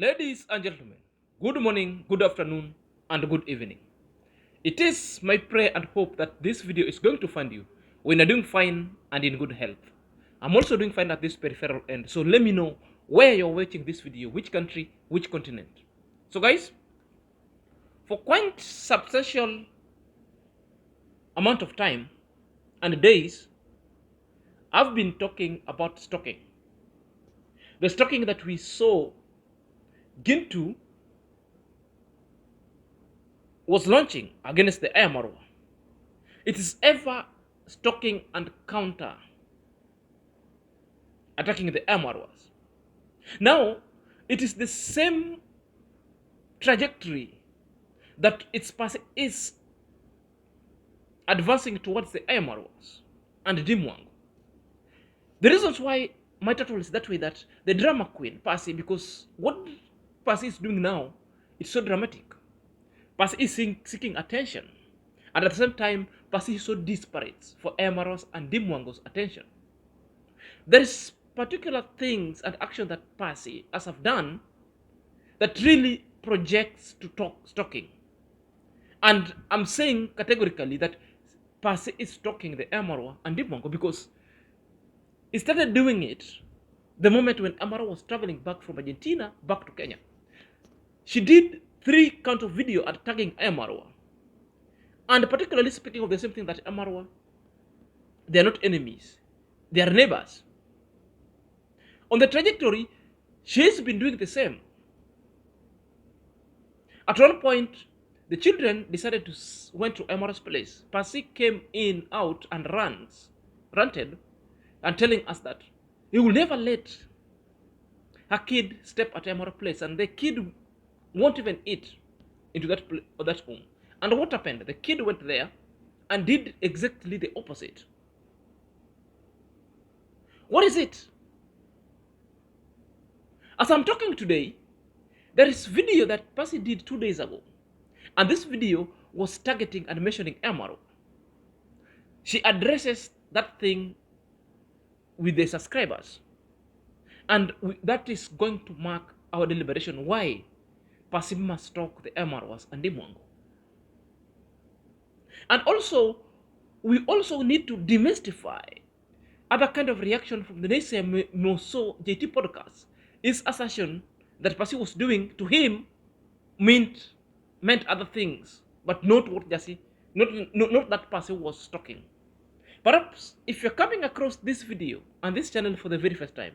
Ladies and gentlemen, good morning, good afternoon, and good evening. It is my prayer and hope that this video is going to find you when you're doing fine and in good health. I'm also doing fine at this peripheral end, so let me know where you're watching this video, which country, which continent. So guys, for quite substantial amount of time and days, I've been talking about stalking. The stalking that we saw Gintu was launching against the iammarwa. It is ever stalking and counter attacking the iammarwas. Now, it is the same trajectory that its Passy is advancing towards the iammarwas and Deemwango. The reasons why my title is that way, that the drama queen Passy, because what Passy is doing now, it's so dramatic. Passy is seeking attention, and at the same time, Passy is so disparate for iammarwas and Deemwango's attention. There is particular things and action that Passy has have done that really projects to stalking. And I'm saying categorically that Passy is stalking the iammarwa and Deemwango because he started doing it the moment when iammarwa was traveling back from Argentina back to Kenya. She did 3 count of video at tagging iammarwa, and particularly speaking of the same thing, that iammarwa, they are not enemies, they are neighbors. On the trajectory, she's been doing the same. At one point, the children decided to went to iammarwa's place. Passy came in, out, and ranted, and telling us that he will never let her kid step at iammarwa's place, and the kid won't even eat into that home. And what happened? The kid went there and did exactly the opposite. What is it? As I'm talking today, there is video that Passy did 2 days ago, and this video was targeting and mentioning iammarwa. She addresses that thing with the subscribers, and that is going to mark our deliberation why Passy must stalk the iammarwas and Deemwango. And also, we also need to demystify other kind of reaction from the naysayer Moso JT podcast. His assertion that Passy was doing to him meant other things, but not what Jassy, not that Passy was stalking. Perhaps if you're coming across this video and this channel for the very first time,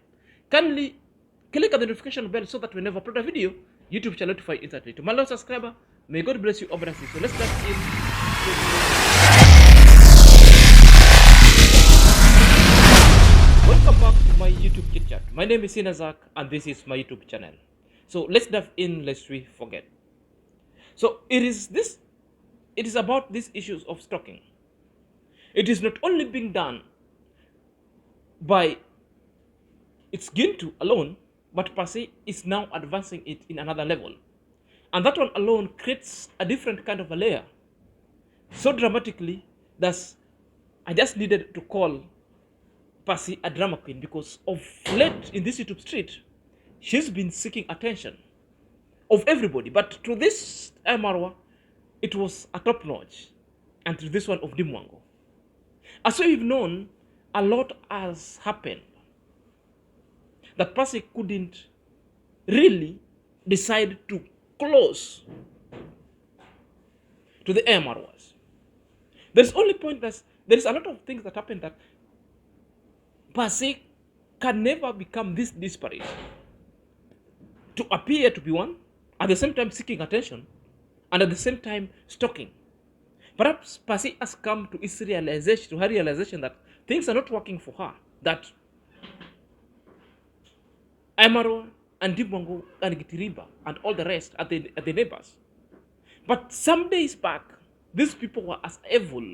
kindly click on the notification bell so that whenever I upload a video, YouTube shall notify instantly. To my loyal subscriber, may God bless you abundantly. So let's start in. Welcome back to my YouTube chit chat. My name is Sinazak and this is my YouTube channel. So let's dive in lest we forget. So it is about these issues of stalking. It is not only being done by its Gintu alone, but Passy is now advancing it in another level. And that one alone creates a different kind of a layer. So dramatically that I just needed to call Passy a drama queen, because of late in this YouTube street, she's been seeking attention of everybody. But to this iammarwa, it was a top notch. And to this one of Deemwango. As we've known, a lot has happened that Passy couldn't really decide to close to the iammarwas. There's only point that there is a lot of things that happen that Passy can never become this disparate to appear to be one, at the same time seeking attention, and at the same time stalking. Perhaps Passy has come to her realization that things are not working for her, that iammarwa and Deemwango and Gitiriba and all the rest are the neighbors. But some days back, these people were as evil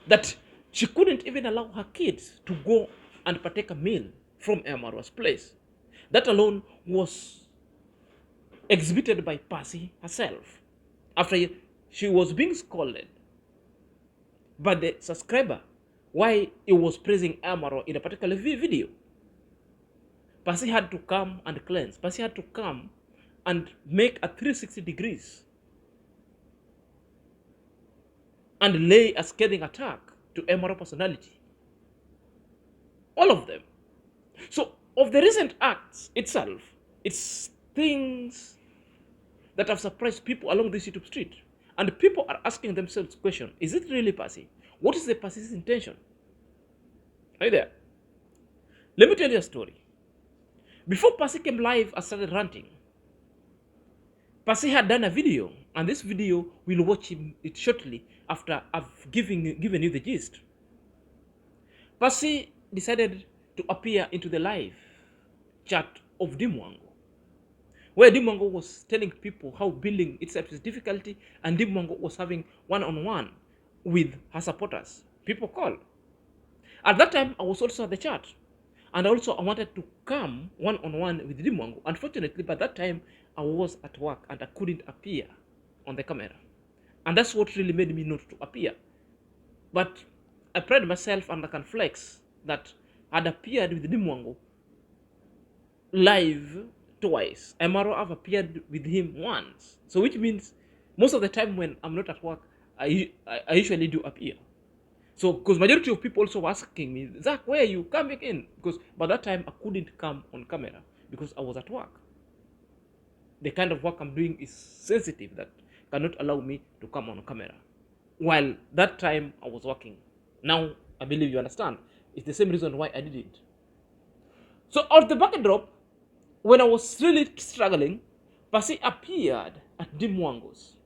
that she couldn't even allow her kids to go and partake a meal from iammarwa's place. That alone was exhibited by Passy herself after she was being scolded by the subscriber why he was praising iammarwa in a particular video. Passy had to come and cleanse. Passy had to come and make a 360 degrees and lay a scathing attack to iammarwa personality. All of them. So, of the recent acts itself, it's things that have surprised people along this YouTube street. And people are asking themselves the question, is it really Passy? What is the Passy's intention? Are you there? Let me tell you a story. Before Passy came live and started ranting, Passy had done a video, and this video we'll watch it shortly after I've given you the gist. Passy decided to appear into the live chat of Deemwango, where Deemwango was telling people how building itself is difficulty, and Deemwango was having one-on-one with her supporters. People called. At that time, I was also at the chat, and also I wanted to come one-on-one with Deemwango. Unfortunately, by that time, I was at work and I couldn't appear on the camera. And that's what really made me not to appear. But I pride myself and I can flex that I'd appeared with Deemwango live twice. iammarwa have appeared with him once. So which means most of the time when I'm not at work, I usually do appear. So, because majority of people also were asking me, Zach, where are you? Come back in. Because by that time, I couldn't come on camera because I was at work. The kind of work I'm doing is sensitive that cannot allow me to come on camera. While that time, I was working. Now, I believe you understand. It's the same reason why I didn't. So, out the backdrop, when I was really struggling, Passy appeared at Deemwango's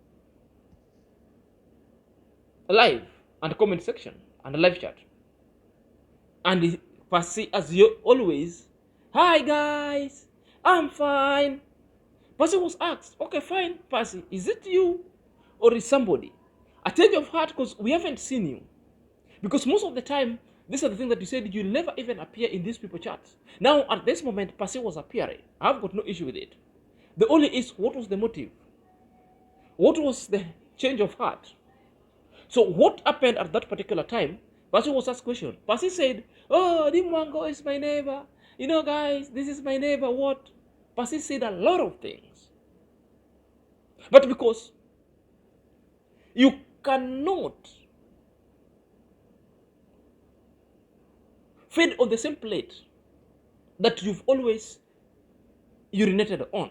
live and comment section and a live chat. And Passy, as you always, hi guys, I'm fine. Passy was asked, okay, fine, Passy, is it you or is somebody? A change of heart because we haven't seen you. Because most of the time, these are the things that you said, you'll never even appear in these people chats. Now, at this moment, Passy was appearing. I've got no issue with it. The only is, what was the motive? What was the change of heart? So what happened at that particular time? Passy was asked question. Passy said, oh, Deemwango is my neighbor. You know, guys, this is my neighbor. What? Passy said a lot of things. But because you cannot feed on the same plate that you've always urinated on,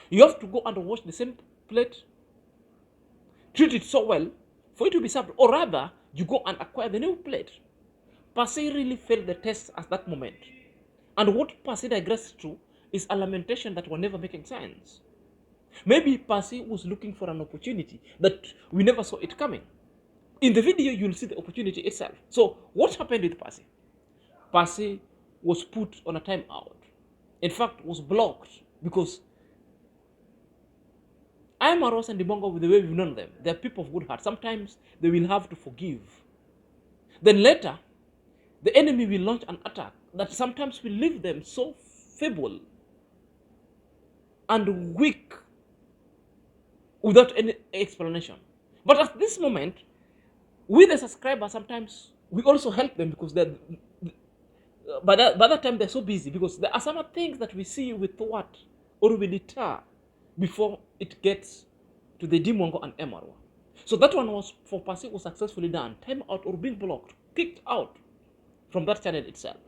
you have to go and wash the same plate, treat it so well for it to be served, or rather, you go and acquire the new plate. Passy really failed the test at that moment. And what Passy digressed to is a lamentation that were never making sense. Maybe Passy was looking for an opportunity that we never saw it coming. In the video, you'll see the opportunity itself. So, what happened with Passy? Passy was put on a timeout. In fact, was blocked because iammarwa and Deemwango, with the way we've known them, they're people of good heart. Sometimes they will have to forgive. Then later, the enemy will launch an attack that sometimes will leave them so feeble and weak without any explanation. But at this moment, we the subscribers, sometimes we also help them because they're, by that time they're so busy, because there are some things that we see with what or we deter before it gets to the Deemwango and iammarwa. So that one was for Passy was successfully done. Time out or being blocked, kicked out from that channel itself.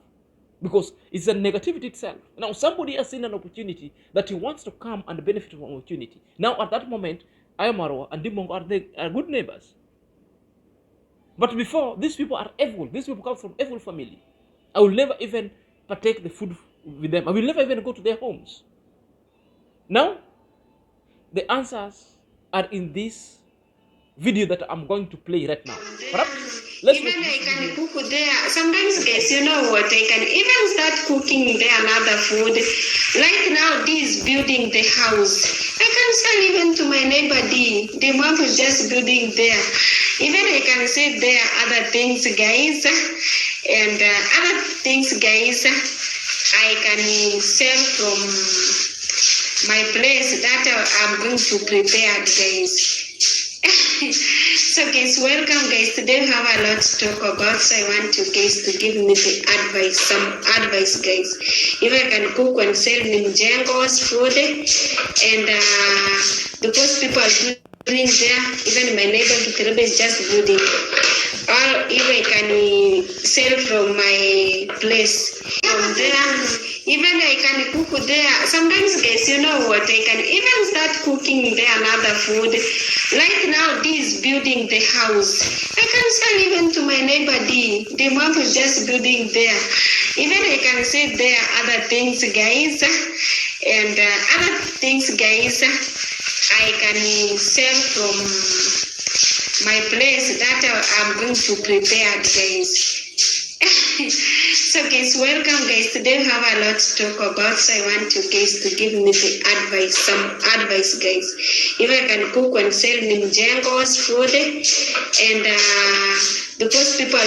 Because it's a negativity itself. Now somebody has seen an opportunity that he wants to come and benefit from opportunity. Now at that moment, iammarwa and Deemwango are good neighbors. But before, these people are evil. These people come from evil family. I will never even partake the food with them. I will never even go to their homes. Now, the answers are in this video that I'm going to play right now. Perhaps, let's even I can cook there. Sometimes, guys, you know what? I can even start cooking there another food. Like now, D is building the house. I can sell even to my neighbor D. The mom is just building there. Even I can say there other things, guys. And other things, guys, I can sell from my place that I'm going to prepare, guys. So guys, welcome guys. Today we have a lot to talk about. So I want you guys to give me the advice, some advice guys. If I can cook and sell Nimjango's food, and because people are doing there, even my neighbor Kitirebe is just building. Or if I can sell from my place from there, even I can cook there. Sometimes guys, you know what, I can even start cooking there another food. Like now this building the house, I can sell even to my neighbor D. The mom is just building there. Even I can say there other things guys, and other things guys I can sell from my place that I'm going to prepare guys. So guys, welcome guys. Today we have a lot to talk about. So I want you guys to give me the advice, some advice guys. If I can cook and sell Nimjango's food, and because people are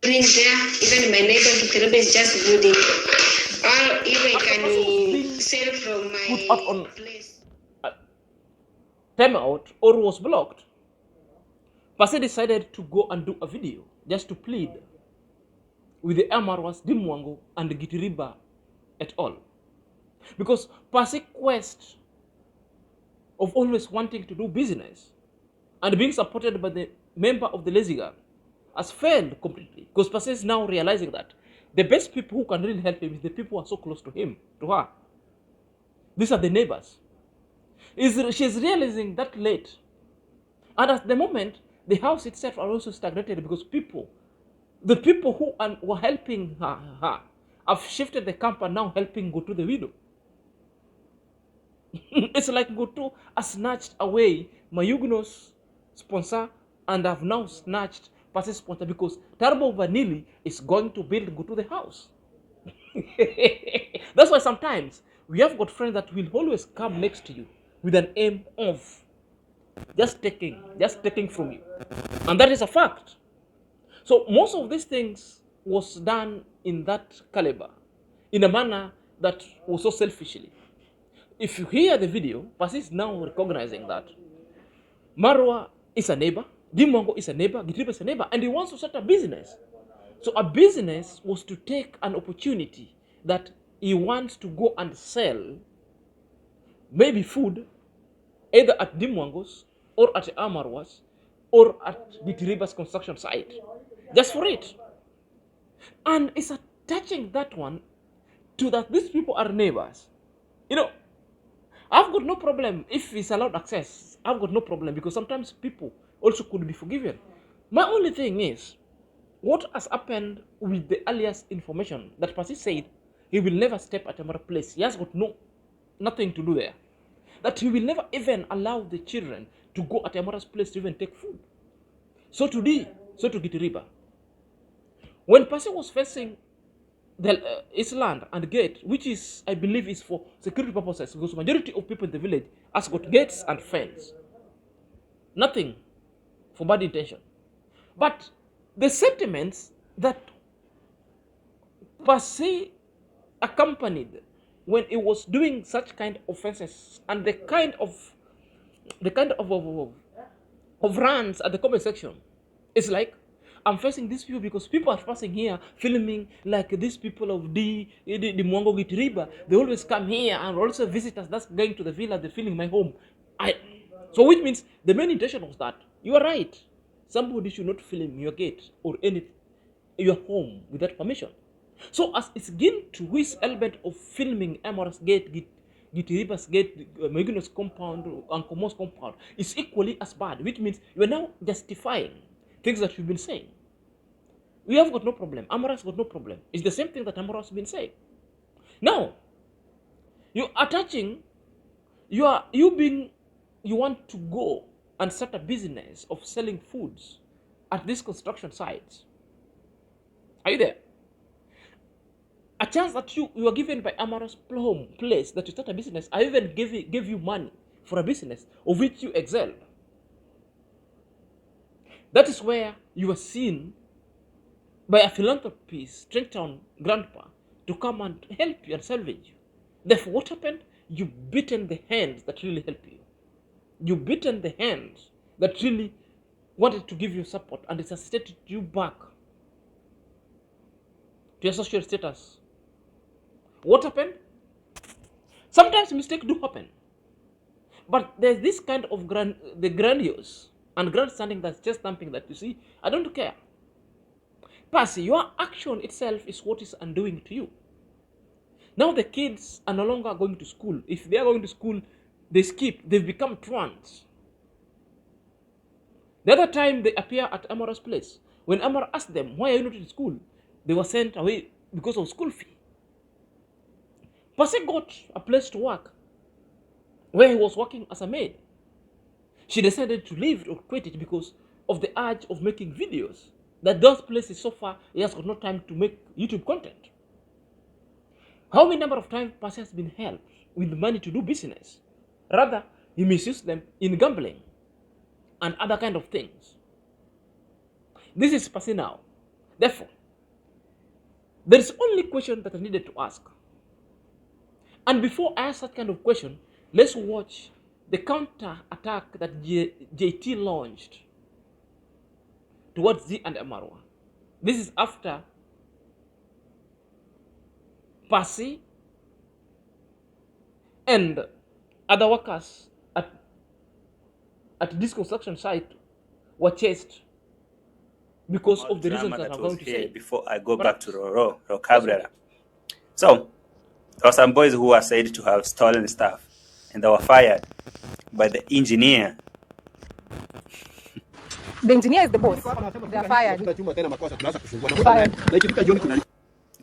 doing there, even my neighbor Kitirebe is just building. Or if I can sell from my place. Time out or was blocked, Passy decided to go and do a video just to plead with the iammarwa Deemwango and Gitiriba et al. Because Passy's quest of always wanting to do business and being supported by the member of the Lazy Gang has failed completely. Because Passy is now realizing that the best people who can really help him is the people who are so close to him, to her. These are the neighbors. She's realizing that late. And at the moment, the house itself are also stagnated because the people who were helping her have shifted the camp and now helping go to the widow. It's like Goto has snatched away Mayugno's sponsor and have now snatched Passy's sponsor because Tarbo Vanilli is going to build Goto the house. That's why sometimes we have got friends that will always come next to you with an aim of just taking from you. And that is a fact. So most of these things was done in that caliber, in a manner that was so selfishly. If you hear the video, Passy is now recognizing that Marwa is a neighbor, Deemwango is a neighbor, Gitiriba is a neighbor, and he wants to start a business. So a business was to take an opportunity that he wants to go and sell maybe food either at Deemwango's or at iammarwa's or at Gitiriba's construction site, just for it. And it's attaching that one to that these people are neighbors. You know, I've got no problem if it's allowed access. I've got no problem because sometimes people also could be forgiven. My only thing is, what has happened with the earliest information that Passy said he will never step at another place. He has got nothing to do there. That he will never even allow the children to go at Amara's place to even take food. So to Gitiriba. When Passy was facing his land and gate, which is, I believe, is for security purposes, because majority of people in the village has got gates and fence. Nothing for bad intention. But the sentiments that Passy accompanied when he was doing such kind of offenses and the kind of rants at the comment section, it's like, I'm facing these people because people are passing here filming like these people of Deemwango Gitiriba. They always come here and also visitors that's going to the villa, they're filming my home. So which means the main intention was that you are right. Somebody should not film your gate or your home without permission. So as it's given to his element of filming Amara's gate, Gitiriba's gate, Magino's compound, and Komos compound, is equally as bad, which means you are now justifying things that you've been saying. We have got no problem. Amara's got no problem. It's the same thing that Amara's been saying. Now, you attaching, you want to go and start a business of selling foods at these construction sites. Are you there? A chance that you are given by Amara's place that you start a business. I even gave you money for a business of which you excel. That is where you are seen by a philanthropist, straight down grandpa, to come and help you and salvage you. Therefore, what happened? You beaten the hands that really help you. You beaten the hands that really wanted to give you support and it assisted you back to your social status. What happened? Sometimes mistakes do happen. But there's this kind of the grandiose and grandstanding that's just something that you see, I don't care. Passy, your action itself is what is undoing to you. Now the kids are no longer going to school. If they are going to school, they skip. They've become twins. The other time they appear at Amara's place, when Amara asked them, why are you not in school? They were sent away because of school fee. Passy got a place to work where he was working as a maid. She decided to leave or quit it because of the urge of making videos. That those places so far, he has got no time to make YouTube content. How many number of times Passy has been helped with money to do business? Rather, he misused them in gambling and other kind of things. This is Passy now. Therefore, there is only question that I needed to ask. And before I ask that kind of question, let's watch the counter attack that JT launched towards Z and Iammarwa. This is after Passy and other workers at this construction site were chased because of the reasons that I'm going to say. Before I go back to Cabrera. So, there were some boys who were said to have stolen stuff and they were fired by the engineer. The engineer is the boss. They are fired.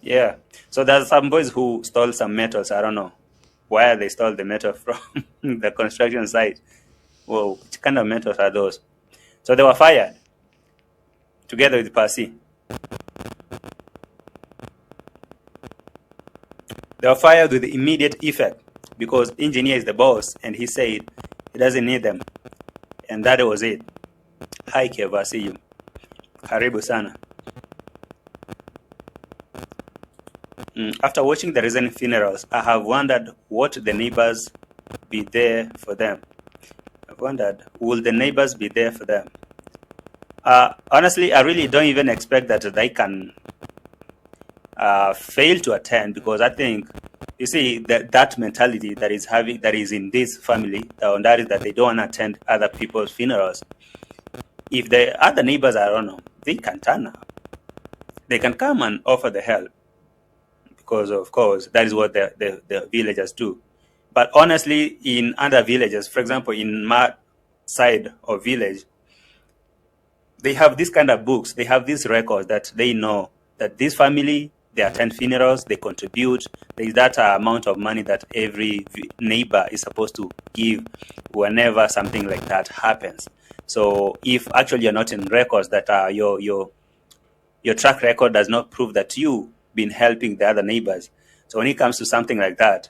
Yeah. So there's some boys who stole some metals. I don't know where they stole the metal from the construction site. Whoa, which kind of metals are those? So they were fired together with Passy. They were fired with immediate effect because engineer is the boss and he said he doesn't need them. And that was it. Hi Keva, see you. Karibu sana. After watching the recent funerals, I have wondered what the neighbors be there for them. I've wondered, will the neighbors be there for them? Honestly, I really don't even expect that they can fail to attend, because I think, you see, that mentality that is in this family, that is that they don't want to attend other people's funerals. If the other neighbors, I don't know, they can turn up. They can come and offer the help, because of course that is what the villagers do. But honestly, in other villages, for example, in my side of village, they have this kind of books, they have these records that they know that this family, they attend funerals, they contribute. There is that amount of money that every neighbor is supposed to give whenever something like that happens. So if actually you're not in records, that your track record does not prove that you've been helping the other neighbors. So when it comes to something like that,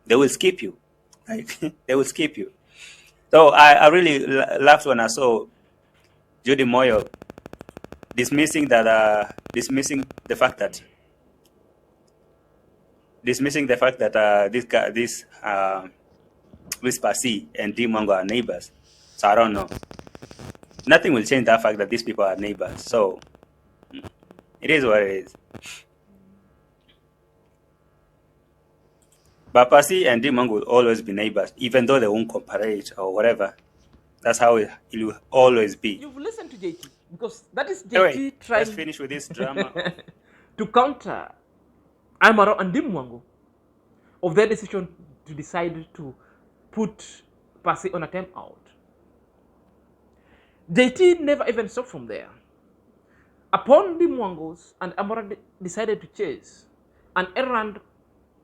they will skip you. Right? They will skip you. So I really laughed when I saw Judy Moyo dismissing the fact that this Passy and Deemwango are neighbors. So I don't know. Nothing will change that fact that these people are neighbors. So it is what it is. But Passy and Deemwango will always be neighbors, even though they won't cooperate or whatever. That's how it will always be. You've listened to JT, because that is JT Anyway, trying let's finish with this drama. to counter Iammarwa and Deemwango of their decision to decide to put Passy on a time out. JT never even stopped from there. Upon Deemwango's and Iammarwa decided to chase an errand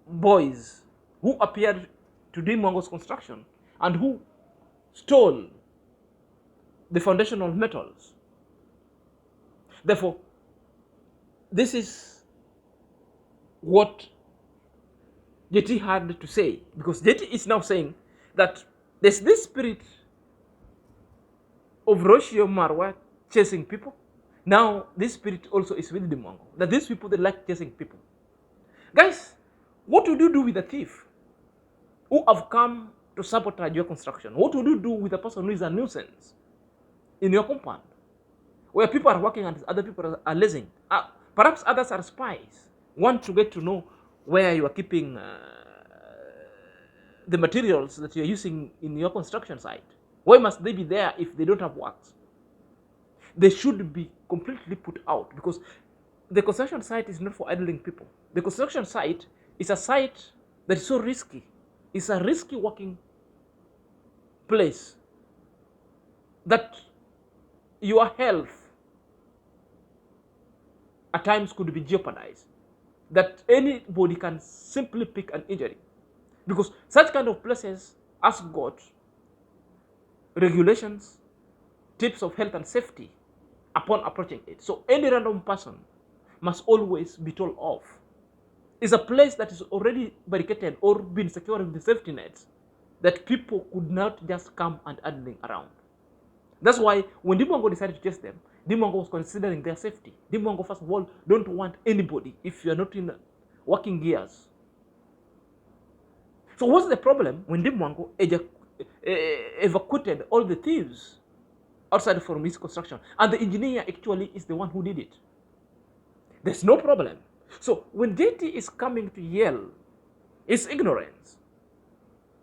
boys who appeared to Deemwango's construction and who stole the foundational metals. Therefore, this is what JT had to say, because JT is now saying that there's this spirit of socialmediaconflict chasing people. Now, this spirit also is with Deemwango, that these people, they like chasing people. Guys, what would you do with a thief who have come to sabotage your construction? What would you do with a person who is a nuisance? in your compound, where people are working and other people are lazing. Perhaps others are spies, want to get to know where you are keeping the materials that you're using in your construction site. Why must they be there if they don't have works? They should be completely put out, because the construction site is not for idling people. The construction site is a site that is so risky. It's a risky working place that your health at times could be jeopardized, that anybody can simply pick an injury, because such kind of places has got regulations, tips of health and safety upon approaching it. So any random person must always be told off. It's a place that is already barricaded or been secured with the safety nets, that people could not just come and idling around. That's why when Deemwango decided to chase them, Deemwango was considering their safety. Deemwango, first of all, don't want anybody if you're not in working gears. So what's the problem when Deemwango evacuated all the thieves outside from his construction, and the engineer actually is the one who did it? There's no problem. So when JT is coming to yell his ignorance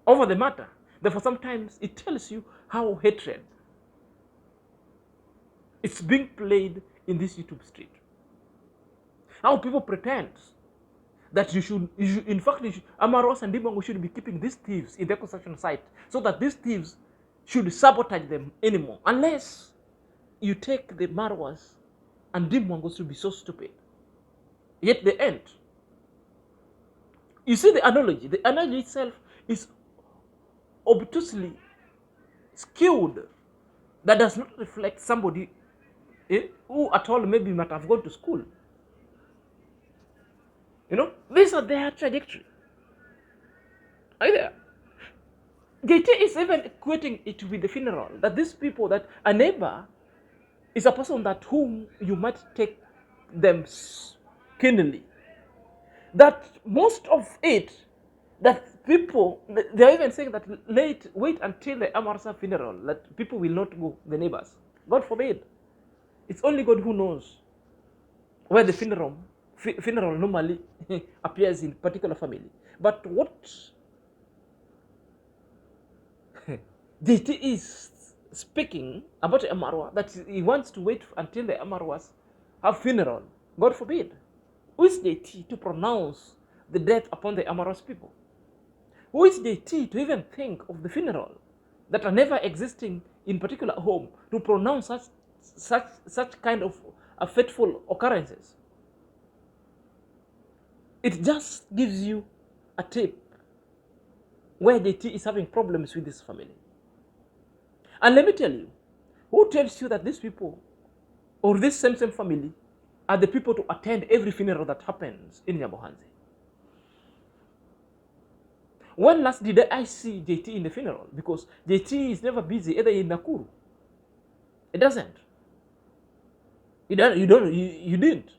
over the matter, therefore sometimes it tells you how hatred it's being played in this YouTube street. How people pretend that you should in fact, iammarwa and Deemwango should be keeping these thieves in their construction site, so that these thieves should sabotage them anymore. Unless you take the Marwas and Deemwangos to be so stupid. Yet they end. You see the analogy. The analogy itself is obtusely skewed, that does not reflect somebody who at all maybe might have gone to school. You know, these are their trajectory. Are you there? JT is even equating it with the funeral, that these people, that a neighbor is a person that whom you might take them keenly. That most of it, that people, they're even saying that wait until the iammarwa funeral, that people will not go, the neighbors. God forbid. It's only God who knows where the funeral normally appears in particular family. But what JT is speaking about iammarwa, that he wants to wait until the iammarwas have funeral. God forbid. Who is JT to pronounce the death upon the iammarwa people? Who is JT to even think of the funeral that are never existing in particular home, to pronounce such kind of fateful occurrences? It just gives you a tip where JT is having problems with this family. And let me tell you, who tells you that these people or this same family are the people to attend every funeral that happens in Nyabohanzi? When last did I see JT in the funeral? Because JT is never busy either in Nakuru. It doesn't. You didn't.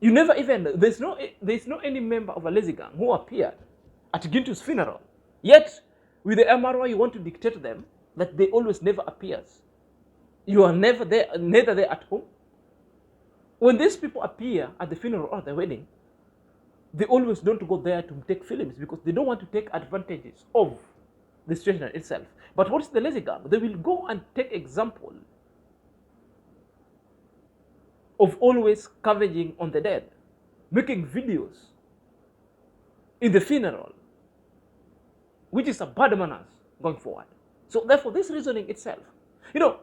You never even, there's no any member of a lazy gang who appeared at Gintu's funeral. Yet, with the iammarwa, you want to dictate them that they always never appears. You are never there, neither there at home. When these people appear at the funeral or the wedding, they always don't go there to take films, because they don't want to take advantages of the situation itself. But what is the lazy gang? They will go and take example of always converging on the dead, making videos in the funeral, which is a bad manners going forward. So therefore, this reasoning itself, you know,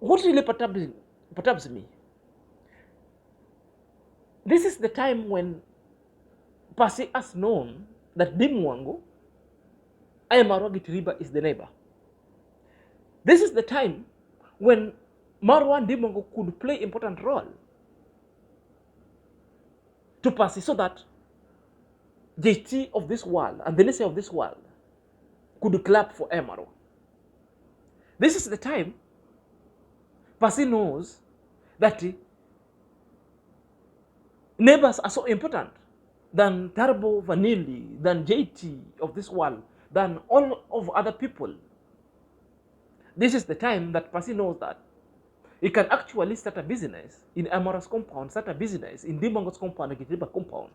what really perturbs me, this is the time when Passy has known that Deemwango, iammarwa Gitiriba, is the neighbor. This is the time when Marwa and Deemwango could play important role to Passy, so that JT of this world and the Nese of this world could clap for iammarwa. This is the time Passy knows that neighbors are so important than Turbo, Vanilli, than JT of this world, than all of other people. This is the time that Passy knows that he can actually start a business in iammarwa's compound, start a business in Deemwango's compound, and Gitiriba compound.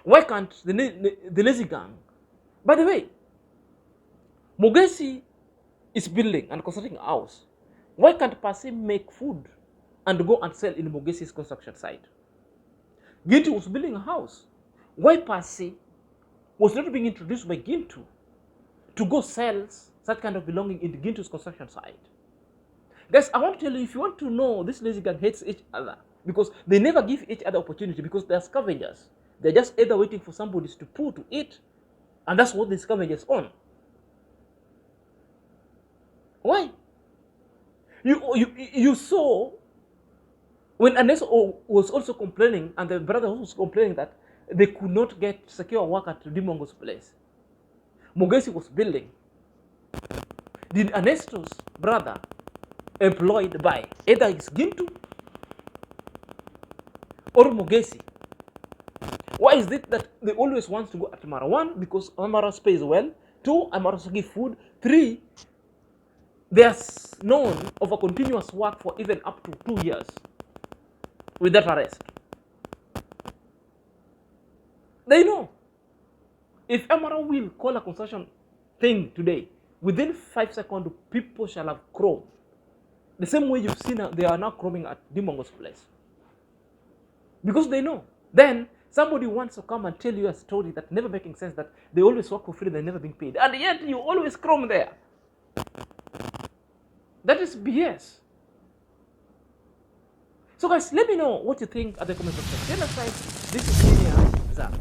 Why can't the lazy gang? By the way, Mogesi is building and constructing a house. Why can't Passy make food and go and sell in Mogesi's construction site? Gintu was building a house. Why Passy was not being introduced by Gintu to go sell that kind of belonging in Gintu's construction site? Guys, I want to tell you, if you want to know, this lazy gang hates each other because they never give each other opportunity, because they are scavengers. They're just either waiting for somebody to pull to eat, and that's what the scavengers on. Why? You saw when Aneso was also complaining, and the brother was complaining that they could not get secure work at Deemwango's place. Mogesi was building. Did Anesto's brother employed by either his Gintu or Mogesi? Why is it that they always want to go at Mara? 1, because Amara pays well. 2, Amara give food. 3, they are known of a continuous work for even up to 2 years without arrest. They know if Amara will call a construction thing today, within 5 seconds, people shall have crawled. The same way you've seen they are now crawling at Deemwango's place. Because they know. Then somebody wants to come and tell you a story that never making sense, that they always work for free, they're never being paid. And yet you always crawl there. That is BS. So guys, let me know what you think at the comment section. Tell us, guys, this is Zach.